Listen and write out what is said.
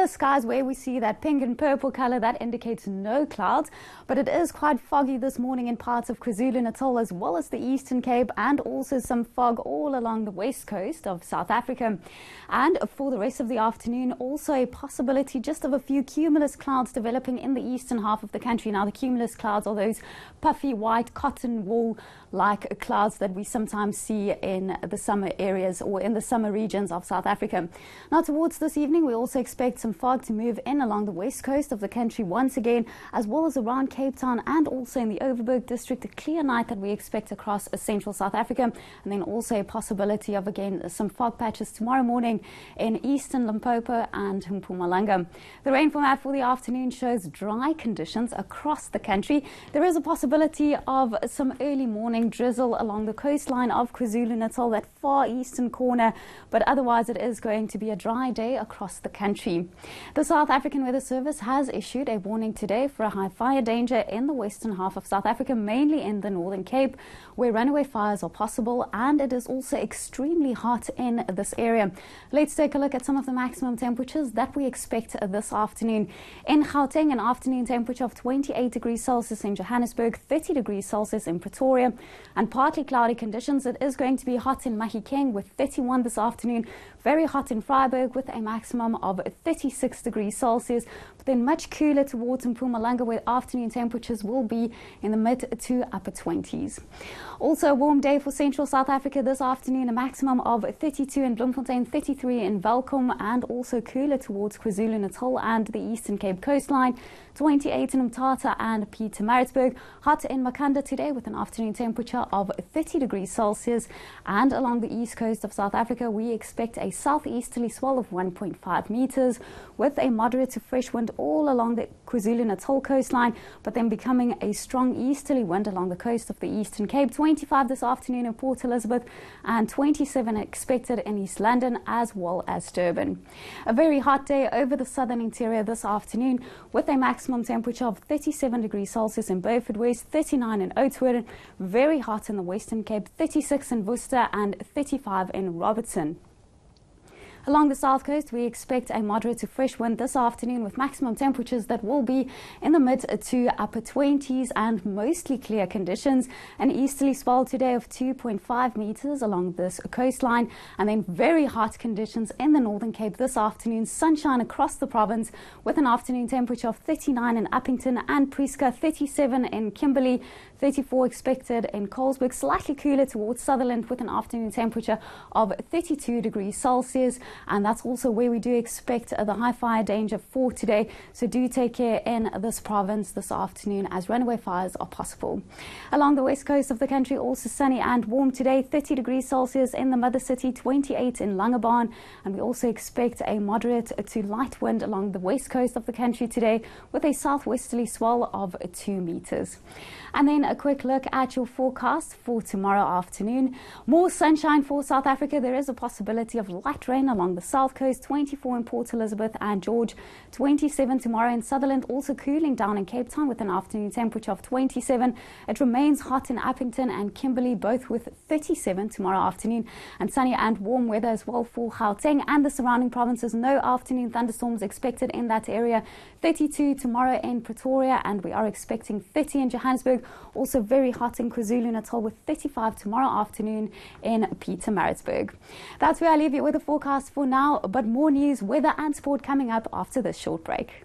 Clear skies where we see that pink and purple color that indicates no clouds, but it is quite foggy this morning in parts of KwaZulu-Natal as well as the Eastern Cape, and also some fog all along the west coast of South Africa. And for the rest of the afternoon, also a possibility just of a few cumulus clouds developing in the eastern half of the country. Now, the cumulus clouds are those puffy white cotton wool like clouds that we sometimes see in the summer areas or in the summer regions of South Africa. Now, towards this evening, we also expect some fog to move in along the west coast of the country once again, as well as around Cape Town and also in the Overberg district. A clear night that we expect across central South Africa, and then also a possibility of again some fog patches tomorrow morning in eastern Limpopo and Mpumalanga. The rainfall map for the afternoon shows dry conditions across the country. There is a possibility of some early morning drizzle along the coastline of KwaZulu-Natal, that far eastern corner, but otherwise it is going to be a dry day across the country. The South African Weather Service has issued a warning today for a high fire danger in the western half of South Africa, mainly in the Northern Cape, where runaway fires are possible, and it is also extremely hot in this area. Let's take a look at some of the maximum temperatures that we expect this afternoon. In Gauteng, an afternoon temperature of 28 degrees Celsius in Johannesburg, 30 degrees Celsius in Pretoria, and partly cloudy conditions. It is going to be hot in Mahikeng with 31 this afternoon, very hot in Vryburg with a maximum of 36 degrees Celsius, but then much cooler towards Mpumalanga, where afternoon temperatures will be in the mid to upper 20s. Also a warm day for central South Africa this afternoon, a maximum of 32 in Bloemfontein, 33 in Welkom, and also cooler towards KwaZulu-Natal and the Eastern Cape coastline, 28 in Mthatha and Pietermaritzburg. Hot in Makanda today with an afternoon temperature of 30 degrees Celsius, and along the east coast of South Africa we expect a southeasterly swell of 1.5 meters with a moderate to fresh wind all along the KwaZulu-Natal coastline, but then becoming a strong easterly wind along the coast of the Eastern Cape. 25 this afternoon in Port Elizabeth and 27 expected in East London as well as Durban. A very hot day over the southern interior this afternoon with a maximum temperature of 37 degrees Celsius in Beaufort West, 39 in Oudtshoorn, very hot in the Western Cape, 36 in Worcester and 35 in Robertson. Along the south coast, we expect a moderate to fresh wind this afternoon with maximum temperatures that will be in the mid to upper 20s and mostly clear conditions. An easterly swell today of 2.5 meters along this coastline, and then very hot conditions in the Northern Cape this afternoon. Sunshine across the province with an afternoon temperature of 39 in Uppington and Prieska, 37 in Kimberley, 34 expected in Colesberg, slightly cooler towards Sutherland with an afternoon temperature of 32 degrees Celsius. And that's also where we do expect the high fire danger for today. So do take care in this province this afternoon as runaway fires are possible. Along the west coast of the country, also sunny and warm today, 30 degrees Celsius in the mother city, 28 in Langebaan. And we also expect a moderate to light wind along the west coast of the country today with a southwesterly swell of 2 meters. And then a quick look at your forecast for tomorrow afternoon. More sunshine for South Africa. There is a possibility of light rain along the south coast, 24 in Port Elizabeth and George, 27 tomorrow in Sutherland, also cooling down in Cape Town with an afternoon temperature of 27. It remains hot in Uppington and Kimberley, both with 37 tomorrow afternoon, and sunny and warm weather as well for Gauteng and the surrounding provinces. No afternoon thunderstorms expected in that area. 32 tomorrow in Pretoria, and we are expecting 30 in Johannesburg. Also very hot in KwaZulu-Natal with 35 tomorrow afternoon in Pietermaritzburg. That's where I leave you with the forecast for now, but more news, weather and sport coming up after this short break.